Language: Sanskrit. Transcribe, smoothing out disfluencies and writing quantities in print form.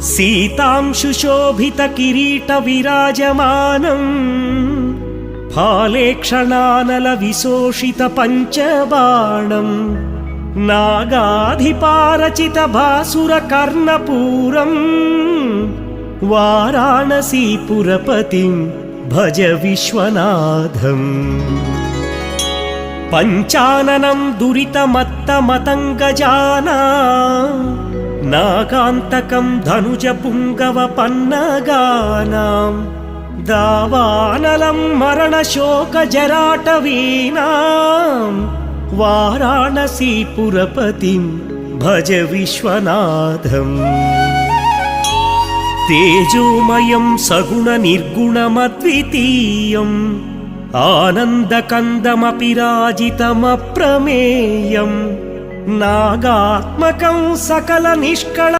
सीतांशुशोभितकिरीटविराजमानम् फालेक्षणानलविशोषितपञ्चबाणम् नागाधिपारचितभासुरकर्णपूरम् वाराणसीपुरपतिं भज विश्वनाथम्। पञ्चाननं दुरितमत्तमतङ्गजाना नागान्तकं धनुजपुङ्गवपन्नगानां दावानलं मरणशोकजराटवीनां वाराणसीपुरपतिं भज विश्वनाथम्। तेजोमयं सगुणनिर्गुणमद्वितीयम् आनन्दकन्दमपि राजितमप्रमेयम् नागात्मकं सकलनिष्कळ